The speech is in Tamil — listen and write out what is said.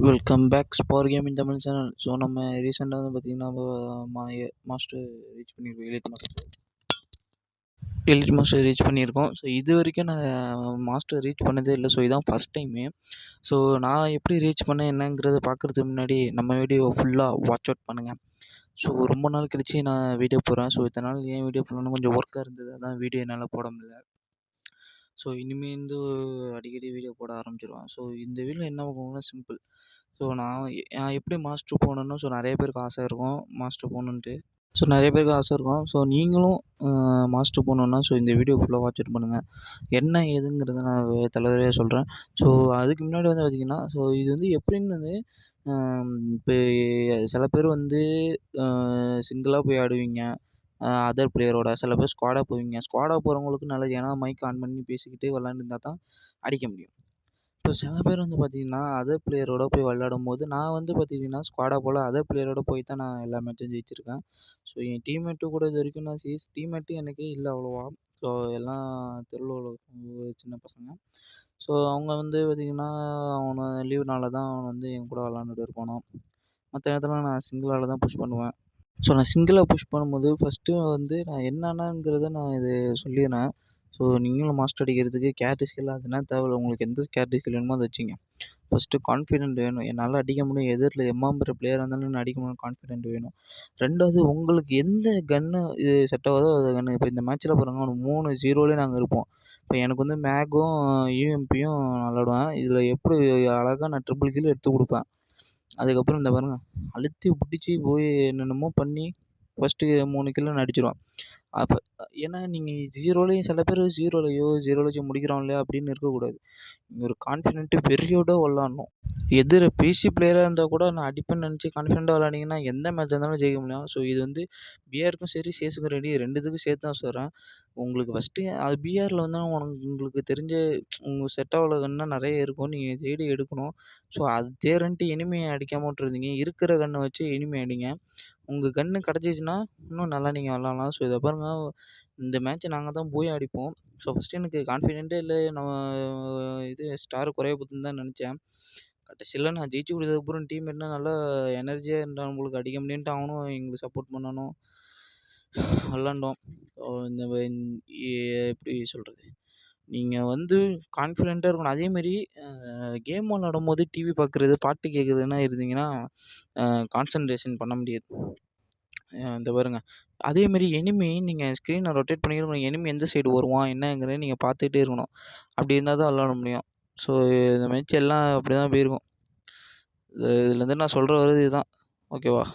Welcome back Spar gaming Tamil channel. So நம்ம ரீசெண்டாக வந்து பார்த்திங்கன்னா மாஸ்டர் ரீச் பண்ணியிருக்கோம். எலிட் மாஸ்டர் ரீச் பண்ணியிருக்கோம். ஸோ இது வரைக்கும் நான் மாஸ்டர் ரீச் பண்ணதே இல்லை. ஸோ இதான் ஃபஸ்ட் டைமு. ஸோ நான் எப்படி ரீச் பண்ணேன் என்னங்கிறத பார்க்குறதுக்கு முன்னாடி நம்ம வீடியோ ஃபுல்லாக வாட்ச் அவுட் பண்ணுங்கள். ஸோ ரொம்ப நாள் கழிச்சு நான் வீடியோ போடுறேன். ஸோ இத்தனை நாள் ஏன் வீடியோ போடணும்னு கொஞ்சம் ஒர்க்காக இருந்தது, அதான் வீடியோ என்னால் போட முடியல. ஸோ இனிமேந்து அடிக்கடி வீடியோ போட ஆரம்பிச்சிருவேன். ஸோ இந்த வீடியோ என்ன ஆகும்னா சிம்பிள். ஸோ நான் எப்படி மாஸ்டர் போகணுன்னு, ஸோ நிறைய பேருக்கு ஆசை இருக்கும் மாஸ்டர் போகணுன்ட்டு. ஸோ நிறைய பேருக்கு ஆசை இருக்கும். ஸோ நீங்களும் மாஸ்டர் போகணுன்னா ஸோ இந்த வீடியோ ஃபுல்லாக வாட்ச் அவுட் பண்ணுங்கள். என்ன ஏதுங்கிறத நான் தலைவரையாக சொல்கிறேன். ஸோ அதுக்கு முன்னாடி வந்து பார்த்திங்கன்னா, ஸோ இது வந்து எப்படின்னு வந்து இப்போ சில பேர் வந்து சிங்கிளாக போய் ஆடுவீங்க அதர் பிளேயரோட. சில பேர் ஸ்குவாடாக போவீங்க. ஸ்குவாடாக போகிறவங்களுக்கு நல்லது, ஏன்னா மைக் ஆன் பண்ணி பேசிக்கிட்டு விளாண்டுருந்தா தான் அடிக்க முடியும். இப்போ சில பேர் வந்து பார்த்திங்கன்னா அதர் பிளேயரோட போய் விளாடும்போது, நான் வந்து பார்த்திங்கன்னா ஸ்குவாடாக போல் அதர் பிளேயரோட போய் தான் நான் எல்லா மேட்சும் ஜெயிச்சிருக்கேன். ஸோ என் டீம்மேட்டு கூட இது வரைக்கும் நான் டீம்மேட்டு எனக்கே இல்லை அவ்வளோவா. ஸோ எல்லாம் தெருவில் உள்ள சின்ன பசங்க. ஸோ அவங்க வந்து பார்த்திங்கன்னா அவனை லீவுனால தான் அவன் வந்து என் கூட விளாண்டுட்டு இருப்பானோ. மற்ற நேரத்தில் நான் சிங்கிளால் தான் புஷ் பண்ணுவேன். ஸோ நான் சிங்கிளாக புஷ் பண்ணும்போது ஃபஸ்ட்டு வந்து நான் என்னென்னங்கிறத நான் இது சொல்லிடுறேன். ஸோ நீங்களும் மாஸ்டர் அடிக்கிறதுக்கு கேரக்டர் ஸ்கில் அதெல்லாம் தேவையில்ல. உங்களுக்கு எந்த கேரக்டர் ஸ்கில் வேணுமோ அதை வச்சுங்க. ஃபஸ்ட்டு கான்ஃபிடென்ட் வேணும். என்னால் அடிக்க முடியும், எதிரில் எம்மாம்பர பிளேயராக இருந்தாலும் நான் அடிக்க முடியும், கான்ஃபிடென்ட் வேணும். ரெண்டாவது, உங்களுக்கு எந்த கன்று இது செட் ஆகுதோ அது கன்று. இப்போ இந்த மேட்ச்சில் பாருங்கள், ஒரு 3-0லேயே நாங்கள் இருப்போம். இப்போ எனக்கு வந்து மேக்கும் யூஎம்பியும் விளாடுவேன். இதில் எப்படி அழகாக நான் ட்ரிபிள் கில் எடுத்து கொடுப்பேன். அதுக்கப்புறம் இந்த பாருங்கள், அழுத்தி பிடிச்சி போய் என்னென்னமோ பண்ணி ஃபஸ்ட்டு 3 கில்ல நான் அடிச்சிடுவேன். அப்போ ஏன்னா நீங்கள் 0லேயும் சில பேர் 0ல முடிக்கிறோம் இல்லையா அப்படின்னு இருக்கக்கூடாது. நீங்கள் ஒரு கான்ஃபிடென்ட்டு வெறியோட விளாட்ணும். பிசி பிளேயராக இருந்தால் கூட நான் அடிப்பேன்னு நினச்சி கான்ஃபிடென்ட்டாக விளாண்டிங்கன்னா எந்த மேட்ச் இருந்தாலும் ஜெயிக்க முடியும். ஸோ இது வந்து பிஆருக்கும் சரி சிஎஸ்க்கும் ரெடி, ரெண்டுத்துக்கும் சேர்த்து தான் சொல்கிறேன். உங்களுக்கு ஃபஸ்ட்டு அது பிஆரில் வந்து உங்களுக்கு தெரிஞ்ச உங்கள் செட் ஆகலன்னா நிறைய இருக்கும், நீங்கள் தேடி எடுக்கணும். ஸோ அது தேரன்ட்டு எனிமையை அடிக்காம விட்ருந்தீங்க. இருக்கிற கன்னை வச்சு எனிமை அடிங்க. உங்கள் கன்று கிடச்சிச்சின்னா இன்னும் நல்லா நீங்கள் விளாட்லாம். ஸோ இதை பாருங்கள், இந்த மேட்ச்சை நாங்கள் தான் போய் அடிப்போம். ஸோ ஃபஸ்ட்டு எனக்கு கான்ஃபிடென்ட்டே இல்லை, நம்ம இது ஸ்டார் குறைய போகுதுன்னு தான் நினச்சேன். கடைசியில் நான் ஜெயிச்சு கொடுத்ததுக்கப்புறம் டீம்மேட்னா நல்லா எனர்ஜியாக இருந்தால் நம்மளுக்கு அடிக்க முடியுன்ட்டு அவனும் எங்களுக்கு சப்போர்ட் பண்ணணும், விளாண்டோம். ஸோ இந்த எப்படி சொல்கிறது, நீங்கள் வந்து கான்ஃபிடென்ட்டாக இருக்கணும். அதேமாரி கேம் விளாடும்போது டிவி பார்க்குறது, பாட்டு கேட்குறதுன்னா இருந்தீங்கன்னா கான்சன்ட்ரேஷன் பண்ண முடியாது. இந்த பாருங்க, அதேமாரி எனிமி நீங்கள் ஸ்க்ரீனை ரொட்டேட் பண்ணிக்கணும். எனிமி எந்த சைடு வருவான் என்னங்கிறத நீங்கள் பார்த்துக்கிட்டே இருக்கணும். அப்படி இருந்தால் தான் விளாட முடியும். ஸோ இந்த மேட்ச் எல்லாம் அப்படி தான் போயிருக்கும். இதுலேருந்து நான் சொல்கிற வரது இதுதான். ஓகேவா?